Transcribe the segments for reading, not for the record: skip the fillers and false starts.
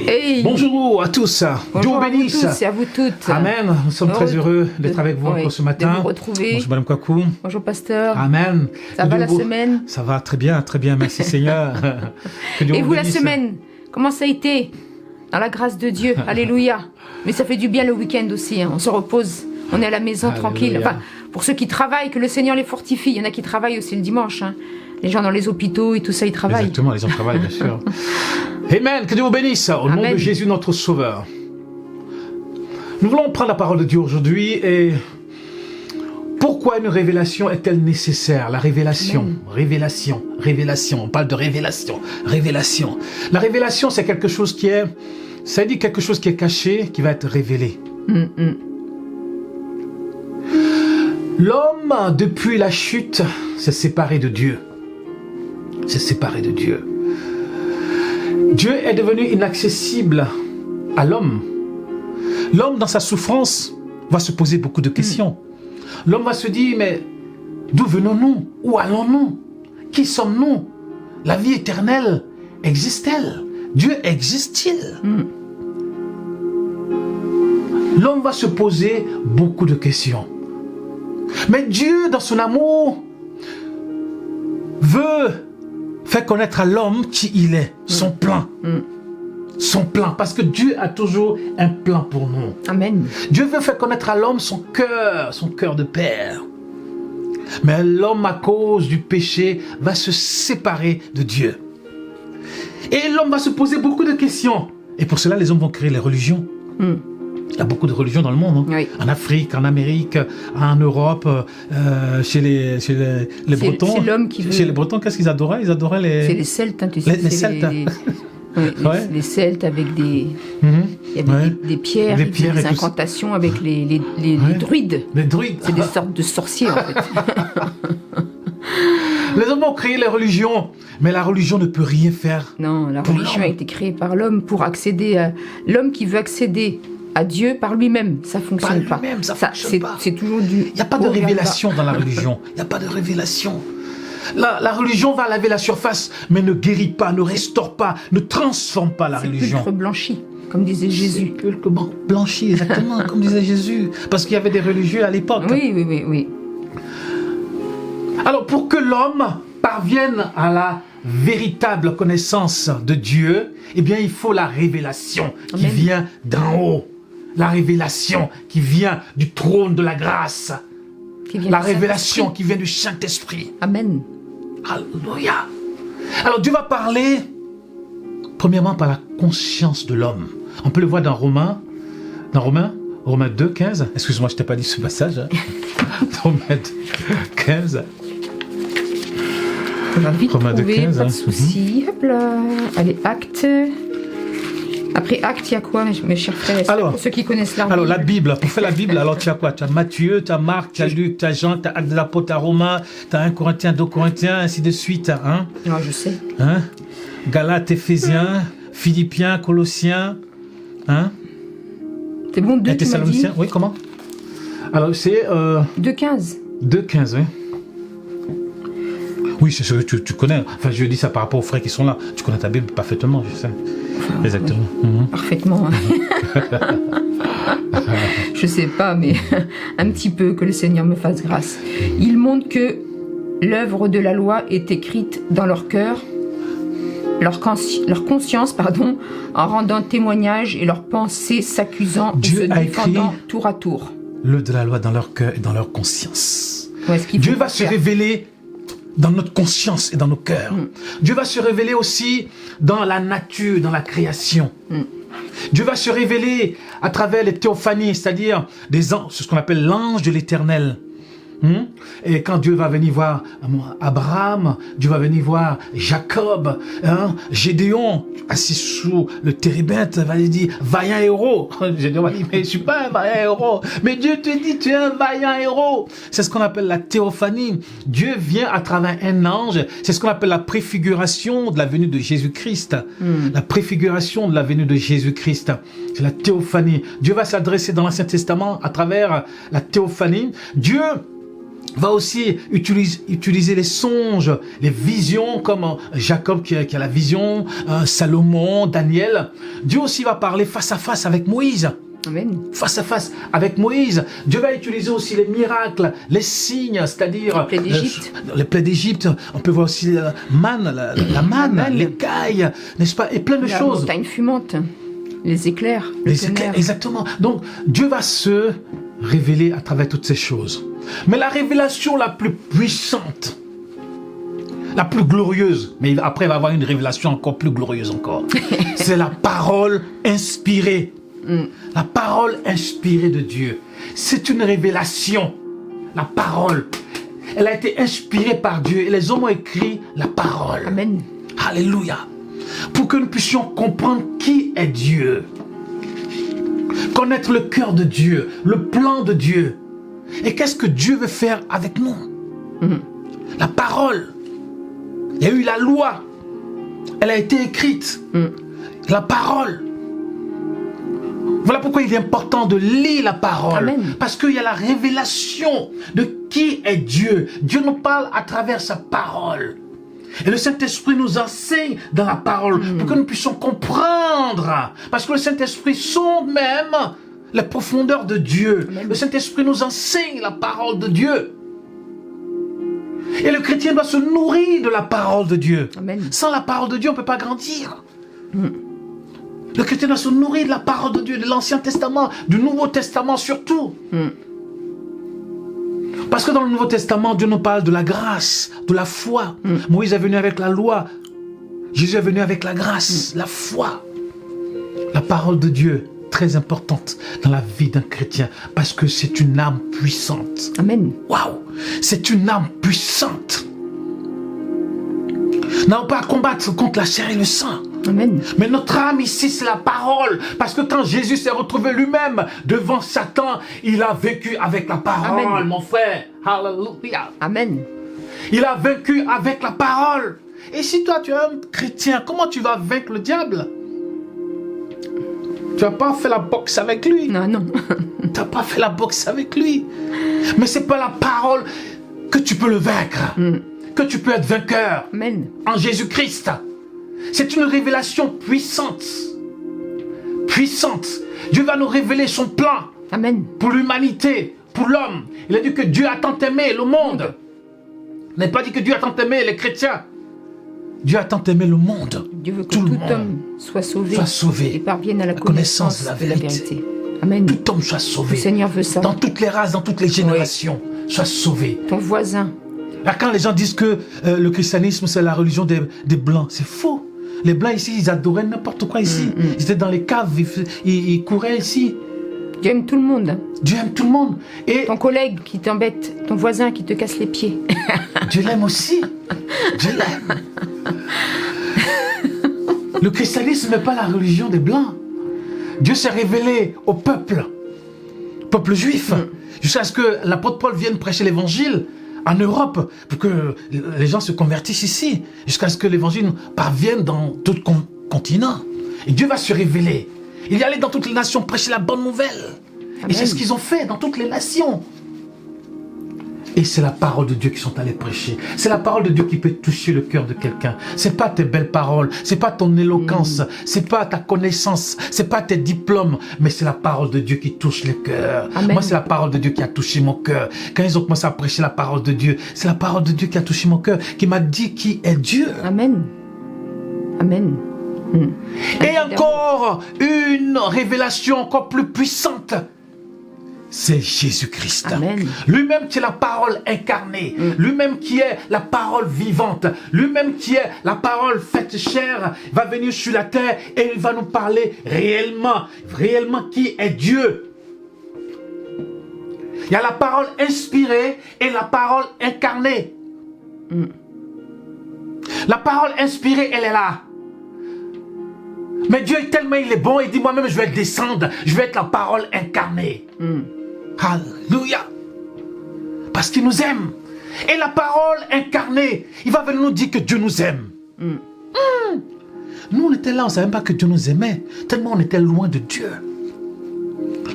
Hey. Bonjour à tous. Bonjour Dieu à vous bénisse. tous et à vous toutes. Amen. Nous sommes très heureux d'être avec vous encore ce matin. De vous retrouver. Bonjour Madame Kwaku. Bonjour Pasteur. Amen. Ça va la semaine? Ça va très bien, merci Seigneur. Et vous la semaine, comment ça a été? Dans la grâce de Dieu, alléluia. Mais ça fait du bien le week-end aussi, hein. On se repose, on est à la maison tranquille. Enfin, pour ceux qui travaillent, que le Seigneur les fortifie. Il y en a qui travaillent aussi le dimanche, hein. Les gens dans les hôpitaux et tout ça, ils travaillent. Exactement, les gens travaillent, bien sûr. Amen, que Dieu vous bénisse, au nom de Jésus notre Sauveur. Nous voulons prendre la parole de Dieu aujourd'hui et pourquoi une révélation est-elle nécessaire? La révélation, révélation, on parle de révélation. La révélation, c'est quelque chose qui est, ça dit quelque chose qui est caché, qui va être révélé. L'homme, depuis la chute, s'est séparé de Dieu. Dieu est devenu inaccessible à l'homme. L'homme, dans sa souffrance, va se poser beaucoup de questions. L'homme va se dire, mais d'où venons-nous? Où allons-nous? Qui sommes-nous? La vie éternelle existe-t-elle? Dieu existe-t-il? L'homme va se poser beaucoup de questions. Mais Dieu, dans son amour, veut faire connaître à l'homme qui il est, son plan. Son plan, parce que Dieu a toujours un plan pour nous. Amen. Dieu veut faire connaître à l'homme son cœur de père. Mais l'homme, à cause du péché, va se séparer de Dieu. Et l'homme va se poser beaucoup de questions. Et pour cela, les hommes vont créer les religions. Il y a beaucoup de religions dans le monde, hein. En Afrique, en Amérique, en Europe, chez les Bretons. C'est l'homme qui veut... Chez les Bretons, qu'est-ce qu'ils adoraient? Ils adoraient les... C'est les Celtes, hein, tu sais. Les Celtes. Les Celtes avec des... Il y avait des pierres, des incantations avec les druides. Les druides. C'est des sortes de sorciers, en fait. Les hommes ont créé les religions, mais la religion ne peut rien faire. Non, la religion a été créée par l'homme pour accéder à... L'homme qui veut accéder à Dieu par lui-même, ça ne fonctionne pas. C'est toujours du... Il n'y a pas de révélation dans la religion. Il n'y a pas de révélation. La religion va laver la surface, mais ne guérit pas, ne restaure pas, ne transforme pas la religion. Pulcre blanchi, comme disait Jésus. Pulcre blanchi, exactement, comme disait Jésus. Parce qu'il y avait des religieux à l'époque. Oui. Alors, pour que l'homme parvienne à la véritable connaissance de Dieu, eh bien, il faut la révélation qui vient d'en haut. La révélation qui vient du trône de la grâce. La révélation qui vient du Saint-Esprit. Amen. Alléluia. Alors Dieu va parler, premièrement, par la conscience de l'homme. On peut le voir dans Romains 2, 15. Excuse-moi, je ne t'ai pas dit ce passage. Hein. Romains 2, 15. On va vite Romains 2, trouver, 15, pas de soucis. Hop là. Allez, Actes. Après Actes, il y a quoi, mes chers frères? Alors, pour ceux qui connaissent la Bible. Alors, la Bible, pour faire la Bible, alors tu as quoi? Tu as Matthieu, tu as Marc, tu as Luc, tu as Jean, tu as Actes de l'Apôtre, tu as Romains, tu as 1 Corinthiens, 2 Corinthiens, ainsi de suite. Hein? Non, je sais. Hein? Galates, Éphésiens, Philippiens, Colossiens. Hein? C'est bon, 2 Thessaloniciens. Oui, comment? Alors, c'est... 2,15. 2,15, oui. Oui, c'est sûr que tu connais. Enfin, je dis ça par rapport aux frères qui sont là. Tu connais ta Bible parfaitement, je sais. Exactement. Parfaitement. Je sais pas, mais un petit peu, que le Seigneur me fasse grâce. Il montre que l'œuvre de la loi est écrite dans leur cœur, leur conscience, en rendant témoignage et leurs pensées s'accusant ou se défendant tour à tour. L'œuvre de la loi dans leur cœur et dans leur conscience. Dieu va se révéler dans notre conscience et dans nos cœurs. Dieu va se révéler aussi dans la nature, dans la création. Dieu va se révéler à travers les théophanies, c'est-à-dire des anges, ce qu'on appelle l'ange de l'Éternel. Et quand Dieu va venir voir Abraham, Dieu va venir voir Jacob, Gédéon, assis sous le térébinthe, va lui dire, vaillant héros. Gédéon va dire, mais je ne suis pas un vaillant héros. Mais Dieu te dit, tu es un vaillant héros. C'est ce qu'on appelle la théophanie. Dieu vient à travers un ange. C'est ce qu'on appelle la préfiguration de la venue de Jésus-Christ. La préfiguration de la venue de Jésus-Christ. C'est la théophanie. Dieu va s'adresser dans l'Ancien Testament à travers la théophanie. Dieu va aussi utiliser les songes, les visions, comme Jacob qui a la vision, Salomon, Daniel. Dieu aussi va parler face à face avec Moïse. Amen. Face à face avec Moïse. Dieu va utiliser aussi les miracles, les signes, c'est-à-dire les plaies d'Égypte. On peut voir aussi la manne, la manne, l'écaille, n'est-ce pas? Et plein de choses. La montagne fumante, les éclairs, les éclairs, exactement. Donc, Dieu va se révéler à travers toutes ces choses. Mais la révélation la plus puissante, la plus glorieuse, mais après il va y avoir une révélation encore plus glorieuse encore, c'est la parole inspirée. La parole inspirée de Dieu. C'est une révélation. La parole. Elle a été inspirée par Dieu et les hommes ont écrit la parole. Amen. Alléluia. Pour que nous puissions comprendre qui est Dieu. Connaître le cœur de Dieu, le plan de Dieu. Et qu'est-ce que Dieu veut faire avec nous? La parole. Il y a eu la loi. Elle a été écrite. La parole. Voilà pourquoi il est important de lire la parole. Amen. Parce qu'il y a la révélation de qui est Dieu. Dieu nous parle à travers sa parole. Et le Saint-Esprit nous enseigne dans la parole pour que nous puissions comprendre. Parce que le Saint-Esprit sonde même les profondeurs de Dieu. Amen. Le Saint-Esprit nous enseigne la parole de Dieu. Et le chrétien doit se nourrir de la parole de Dieu. Amen. Sans la parole de Dieu, on ne peut pas grandir. Le chrétien doit se nourrir de la parole de Dieu, de l'Ancien Testament, du Nouveau Testament surtout. Parce que dans le Nouveau Testament, Dieu nous parle de la grâce, de la foi. Moïse est venu avec la loi. Jésus est venu avec la grâce, la foi. La parole de Dieu, très importante dans la vie d'un chrétien, parce que c'est une âme puissante. Amen. Waouh! C'est une âme puissante. Nous n'avons pas à combattre contre la chair et le sang. Amen. Mais notre âme ici, c'est la parole. Parce que quand Jésus s'est retrouvé lui-même devant Satan, il a vécu avec la parole, Amen. mon frère. Alléluia. Amen. Il a vaincu avec la parole. Et si toi, tu es un chrétien, comment tu vas vaincre le diable? Tu n'as pas fait la boxe avec lui. Non, non. Tu n'as pas fait la boxe avec lui. Mais ce n'est pas la parole que tu peux le vaincre. Que tu peux être vainqueur. Amen. En Jésus-Christ. C'est une révélation puissante. Puissante. Dieu va nous révéler son plan. Amen. Pour l'humanité, pour l'homme. Il a dit que Dieu a tant aimé le monde. Il n'a pas dit que Dieu a tant aimé les chrétiens. Dieu a tant aimé le monde. Dieu veut que tout tout le monde homme soit sauvé, sauvé. et parvienne à la connaissance de la vérité. Amen. Tout homme soit sauvé. Le Seigneur veut ça. Dans toutes les races, dans toutes les générations, soit sauvé. Ton voisin. Là, quand les gens disent que le christianisme c'est la religion des blancs, c'est faux. Les blancs ici, ils adoraient n'importe quoi ici. Ils étaient dans les caves, ils couraient ici. Dieu aime tout le monde. Dieu aime tout le monde. Et Ton collègue qui t'embête, ton voisin qui te casse les pieds. Dieu l'aime aussi. Dieu l'aime. Le christianisme n'est pas la religion des blancs. Dieu s'est révélé au peuple juif, jusqu'à ce que l'apôtre Paul vienne prêcher l'évangile en Europe, pour que les gens se convertissent ici, jusqu'à ce que l'évangile parvienne dans tout continent. Et Dieu va se révéler. Il y allait dans toutes les nations prêcher la bonne nouvelle. Amen. Et c'est ce qu'ils ont fait dans toutes les nations. Et c'est la parole de Dieu qui sont allés prêcher. C'est la parole de Dieu qui peut toucher le cœur de quelqu'un. C'est pas tes belles paroles, c'est pas ton éloquence, c'est pas ta connaissance, c'est pas tes diplômes, mais c'est la parole de Dieu qui touche le cœur. Amen. Moi, c'est la parole de Dieu qui a touché mon cœur. Quand ils ont commencé à prêcher la parole de Dieu, c'est la parole de Dieu qui a touché mon cœur, qui m'a dit qui est Dieu. Amen. Amen. Et encore une révélation encore plus puissante. C'est Jésus-Christ. Amen. Lui-même qui est la parole incarnée. Lui-même qui est la parole vivante. Lui-même qui est la parole faite chair. Va venir sur la terre et il va nous parler réellement. Réellement qui est Dieu. Il y a la parole inspirée et la parole incarnée. La parole inspirée, elle est là. Mais Dieu est tellement il est bon, il dit moi-même je vais descendre, je vais être la parole incarnée. Alléluia. Parce qu'il nous aime. Et la parole incarnée, il va venir nous dire que Dieu nous aime. Nous on était là, on ne savait même pas que Dieu nous aimait, tellement on était loin de Dieu.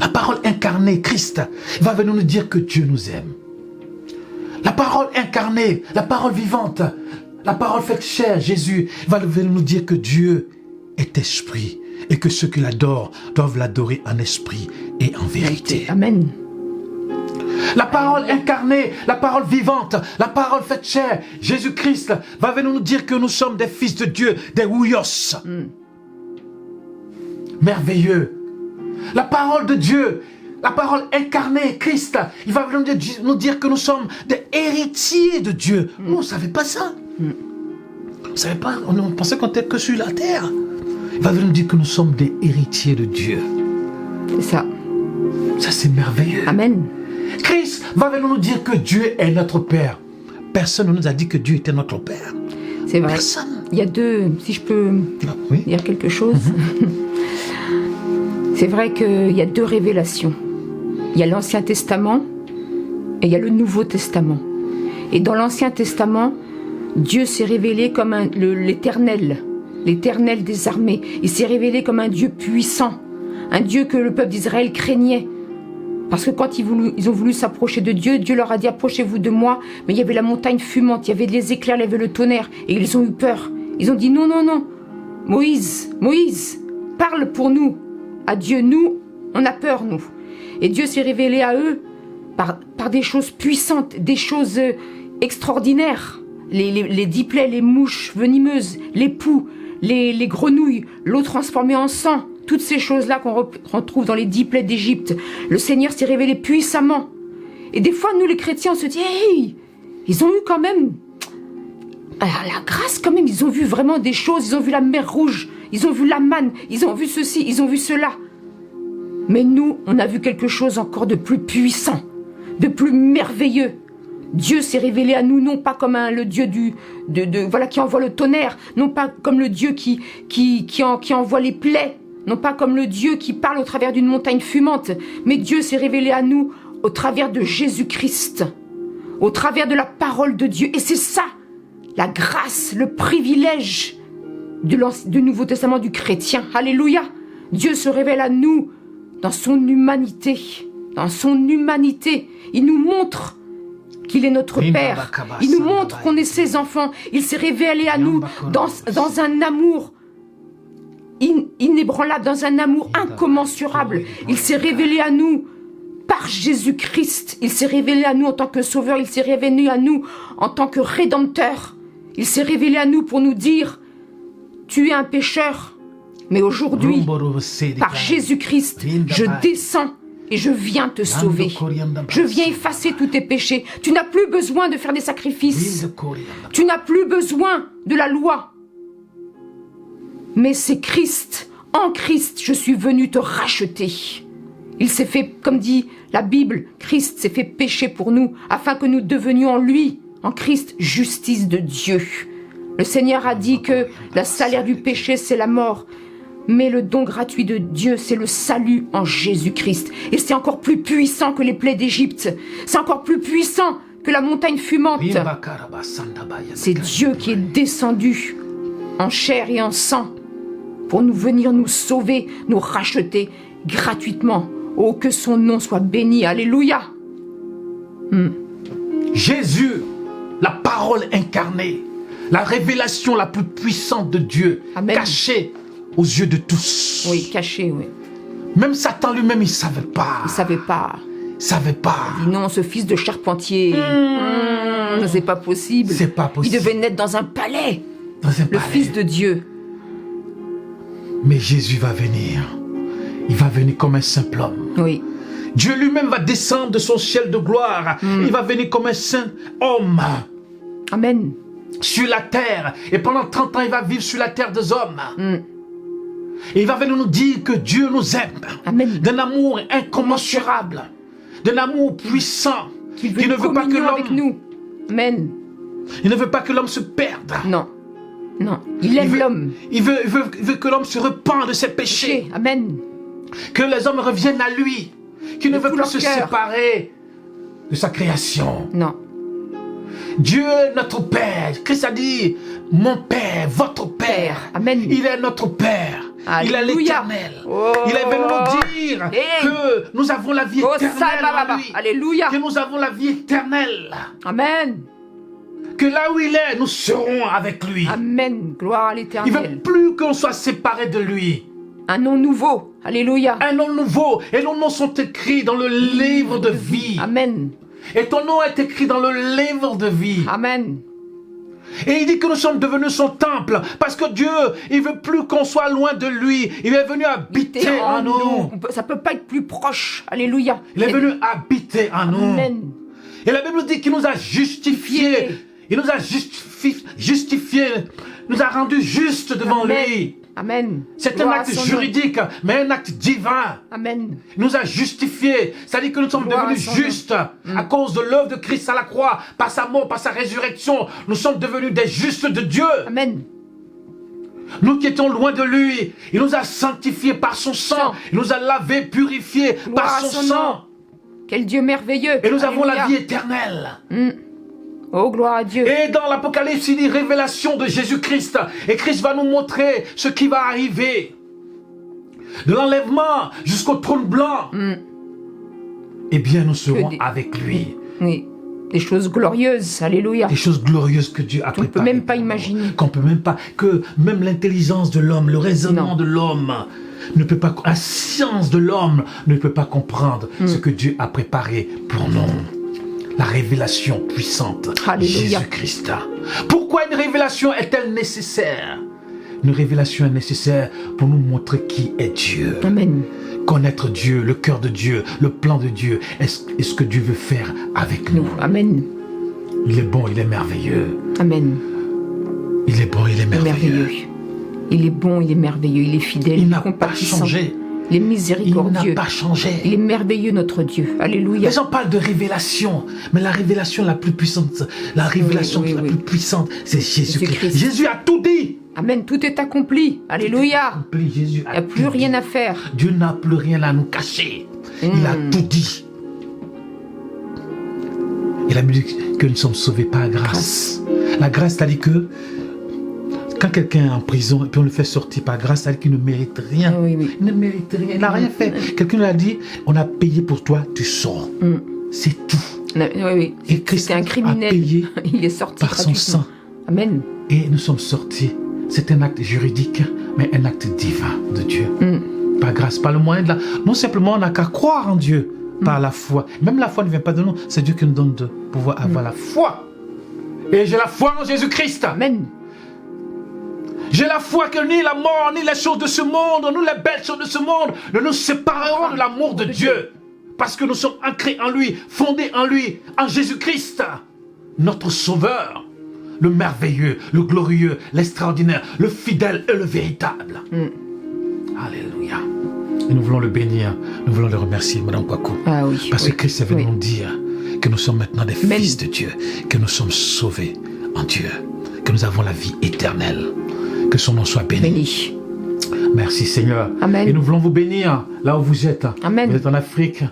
La parole incarnée, Christ, il va venir nous dire que Dieu nous aime. La parole incarnée, la parole vivante, la parole faite chair, Jésus va nous dire que Dieu est esprit et que ceux qui l'adorent doivent l'adorer en esprit et en vérité. Amen. La parole incarnée, la parole vivante, la parole faite chair, Jésus-Christ va venir nous dire que nous sommes des fils de Dieu, des Ouios. Merveilleux. La parole de Dieu, la parole incarnée, Christ, il va venir nous dire que nous sommes des héritiers de Dieu. Nous, on ne savait pas ça. On ne savait pas, on pensait qu'on était que sur la terre. Il va venir nous dire que nous sommes des héritiers de Dieu. C'est ça. Ça, c'est merveilleux. Amen. Christ va venir nous dire que Dieu est notre Père. Personne ne nous a dit que Dieu était notre Père. C'est vrai. Personne. Il y a deux, si je peux dire quelque chose. C'est vrai qu'il y a deux révélations. Il y a l'Ancien Testament et il y a le Nouveau Testament. Et dans l'Ancien Testament, Dieu s'est révélé comme l'Éternel, l'Éternel des armées. Il s'est révélé comme un Dieu puissant, un Dieu que le peuple d'Israël craignait. Parce que quand ils ont voulu s'approcher de Dieu, Dieu leur a dit « Approchez-vous de moi ». Mais il y avait la montagne fumante, il y avait les éclairs, il y avait le tonnerre. Et ils ont eu peur. Ils ont dit « Non, non, non. Moïse, parle pour nous. À Dieu, nous, on a peur, nous. » Et Dieu s'est révélé à eux par des choses puissantes, des choses extraordinaires. Les 10 plaies, les mouches venimeuses, les poux, les grenouilles, l'eau transformée en sang. Toutes ces choses-là qu'on retrouve dans les 10 plaies d'Égypte. Le Seigneur s'est révélé puissamment. Et des fois, nous les chrétiens, on se dit, hey, ils ont eu quand même la grâce quand même. Ils ont vu vraiment des choses. Ils ont vu la mer rouge. Ils ont vu la manne. Ils ont vu ceci. Ils ont vu cela. Mais nous, on a vu quelque chose encore de plus puissant, de plus merveilleux. Dieu s'est révélé à nous, non pas comme le Dieu qui envoie le tonnerre, non pas comme le Dieu qui envoie les plaies, non pas comme le Dieu qui parle au travers d'une montagne fumante, mais Dieu s'est révélé à nous au travers de Jésus-Christ, au travers de la parole de Dieu. Et c'est ça, la grâce, le privilège du Nouveau Testament du chrétien. Alléluia! Dieu se révèle à nous dans son humanité. Dans son humanité, il nous montre qu'il est notre Père. Il nous montre qu'on est ses enfants. Il s'est révélé à nous dans un amour inébranlable, dans un amour incommensurable. Il s'est révélé à nous par Jésus-Christ. Il s'est révélé à nous en tant que sauveur. Il s'est révélé à nous en tant que rédempteur. Il s'est révélé à nous pour nous dire, tu es un pécheur, mais aujourd'hui, par Jésus-Christ, je descends et je viens te sauver. Je viens effacer tous tes péchés. Tu n'as plus besoin de faire des sacrifices. Tu n'as plus besoin de la loi. Mais c'est Christ. En Christ, je suis venu te racheter. Il s'est fait, comme dit la Bible, Christ s'est fait pécher pour nous, afin que nous devenions en lui, en Christ, justice de Dieu. Le Seigneur a dit que le salaire du péché, c'est la mort. Mais le don gratuit de Dieu, c'est le salut en Jésus-Christ. Et c'est encore plus puissant que les plaies d'Égypte. C'est encore plus puissant que la montagne fumante. C'est Dieu qui est descendu en chair et en sang pour nous venir nous sauver, nous racheter gratuitement. Oh, que son nom soit béni. Alléluia. Jésus, la parole incarnée, la révélation la plus puissante de Dieu, Amen. Cachée aux yeux de tous. Oui, caché, oui. Même Satan lui-même, il ne savait pas. Il ne savait pas. Il ne savait pas. Il dit non, ce fils de charpentier, c'est pas possible. C'est pas possible. Il devait naître dans un palais. Le Fils de Dieu. Mais Jésus va venir. Il va venir comme un simple homme. Oui. Dieu lui-même va descendre de son ciel de gloire. Il va venir comme un saint homme. Amen. Sur la terre. Et pendant 30 ans, il va vivre sur la terre des hommes. Et il va venir nous dire que Dieu nous aime. Amen. D'un amour incommensurable. D'un amour puissant. Qui ne veut pas que l'homme avec nous. Amen. Il ne veut pas que l'homme se perde. Non. Non. Il aime l'homme. Il veut que l'homme se repente de ses péchés. Amen. Que les hommes reviennent à lui. Qu'il ne veut plus se séparer de sa création. Non. Dieu, notre Père. Christ a dit, mon Père, votre Père. Amen. Il est notre Père. Il est Alléluia. l'éternel. Oh. Il est venu nous dire Hey. que nous avons la vie Oh, éternelle ça, en lui. Alléluia. Que nous avons la vie éternelle. Amen. Que là où il est, nous serons avec lui. Amen. Gloire à Il ne l'éternel. veut plus qu'on soit séparés de lui. Un nom nouveau. Alléluia. Un nom nouveau. Et nos noms sont écrits dans le livre de vie. Amen. Et ton nom est écrit dans le livre de vie. Amen. Et il dit que nous sommes devenus son temple. Parce que Dieu, il veut plus qu'on soit loin de lui. Il est venu habiter en nous. Ça peut pas être plus proche. Alléluia. Il est venu habiter en nous. Amen. Et la Bible dit qu'il nous a justifiés. Il nous a justifiés. Nous a rendus justes devant Amen. lui. Amen. C'est un Gloire à acte son nom. juridique, mais un acte divin. Amen. Il nous a justifiés. C'est-à-dire que nous sommes Gloire devenus à son nom. justes à cause de l'œuvre de Christ à la croix, par sa mort, par sa résurrection. Nous sommes devenus des justes de Dieu. Amen. Nous qui étions loin de lui, il nous a sanctifiés par son sang. Il nous a lavés, purifiés Gloire par à son son sang. nom. Quel Dieu merveilleux. Et nous avons la Alléluia. vie éternelle. Oh, gloire à Dieu. Et dans l'Apocalypse, il dit révélation de Jésus-Christ. Et Christ va nous montrer ce qui va arriver. De l'enlèvement jusqu'au trône blanc. Eh bien, nous serons avec lui. Oui. Des choses glorieuses. Alléluia. Des choses glorieuses que Dieu a Qu'on ne préparées. peut même pas pour nous. imaginer. Qu'on peut même pas, que même l'intelligence de l'homme, le raisonnement Non. de l'homme ne peut pas, la science de l'homme ne peut pas comprendre ce que Dieu a préparé pour nous. La révélation puissante. Alléluia. Jésus-Christ. Pourquoi une révélation est-elle nécessaire? Une révélation est nécessaire pour nous montrer qui est Dieu. Amen. Connaître Dieu, le cœur de Dieu, le plan de Dieu. Est-ce que Dieu veut faire avec nous? Amen. Il est bon, il est merveilleux. Amen. Il est bon, il est merveilleux. Merveilleux. Il est bon, il est merveilleux, il est fidèle, Il il est n'a pas compatissant, changé. il est Il n'a miséricordieux, pas changé. il est merveilleux notre Dieu. Alléluia. Les gens parlent de révélation, mais la révélation la plus puissante, la révélation oui, la oui. plus puissante, c'est Jésus-Christ. Jésus-Christ. Jésus a tout dit. Amen, tout est accompli. Alléluia. Accompli, Jésus Il n'y a a plus tout rien dit. à faire. Dieu n'a plus rien à nous cacher. Il a tout dit. Et la Bible dit que nous sommes sauvés par grâce. La grâce, c'est-à-dire que quand quelqu'un est en prison et puis on le fait sortir par grâce, c'est-à-dire qu'il ne mérite rien. Oui, oui. Il ne mérite rien. Il n'a rien fait. Quelqu'un lui a dit, on a payé pour toi, tu sors. C'est tout. Oui, oui. Et Christ C'est un a criminel. payé Il est sorti par son gratuitement. sang. Amen. Et nous sommes sortis. C'est un acte juridique, mais un acte divin de Dieu. Par grâce, par le moyen de la... Non simplement, on n'a qu'à croire en Dieu par la foi. Même la foi ne vient pas de nous. C'est Dieu qui nous donne de pouvoir avoir la foi. Et j'ai la foi en Jésus-Christ. Amen. J'ai la foi que ni la mort, ni les choses de ce monde, ni les belles choses de ce monde ne nous sépareront de l'amour de Dieu. Parce que nous sommes ancrés en lui, fondés en lui, en Jésus-Christ, notre Sauveur. Le merveilleux, le glorieux, l'extraordinaire, le fidèle et le véritable. Alléluia. Et nous voulons le bénir, nous voulons le remercier, Madame Kwaku. Ah oui. Parce oui. que Christ est venu Oui. nous dire que nous sommes maintenant des Amen. fils de Dieu, que nous sommes sauvés en Dieu, que nous avons la vie éternelle. Que son nom soit béni. Béni. Merci Seigneur. Amen. Et nous voulons vous bénir là où vous êtes. Amen. Vous êtes en Afrique.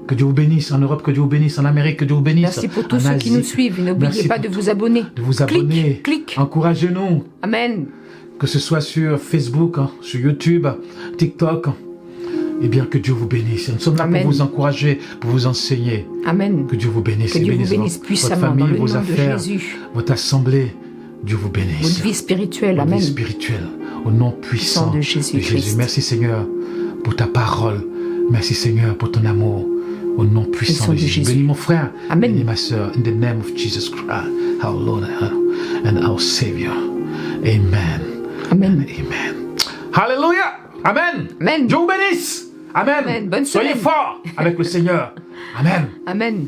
Que Dieu vous bénisse. En Europe, que Dieu vous bénisse. En Amérique, que Dieu vous bénisse. Merci pour tous En ceux qui Asie. nous suivent. Et n'oubliez Merci pas pour de vous abonner. de vous abonner. Clique. Encouragez-nous. Amen. Que ce soit sur Facebook, sur YouTube, TikTok. Eh bien, que Dieu vous bénisse. Nous sommes là Amen. pour vous encourager, pour vous enseigner. Amen. Que Dieu vous bénisse. Que Et Dieu vous bénisse bénisse votre puissamment famille, dans le vos nom de affaires, Jésus. votre assemblée. Dieu vous bénisse. Votre vie spirituelle. Votre Amen. vie spirituelle, au nom puissant de Jésus-Christ. Merci Seigneur pour ta parole. Merci Seigneur pour ton amour. Au nom puissant de Jésus. Bénis mon frère. Amen. Bénis ma soeur. In the name of Jesus Christ, our Lord and our Savior. Amen. Amen. Amen. Hallelujah. Amen. Amen. Dieu vous bénisse. Amen. Amen. Bonne Soyez semaine. forts avec le Seigneur. Amen. Amen. Amen.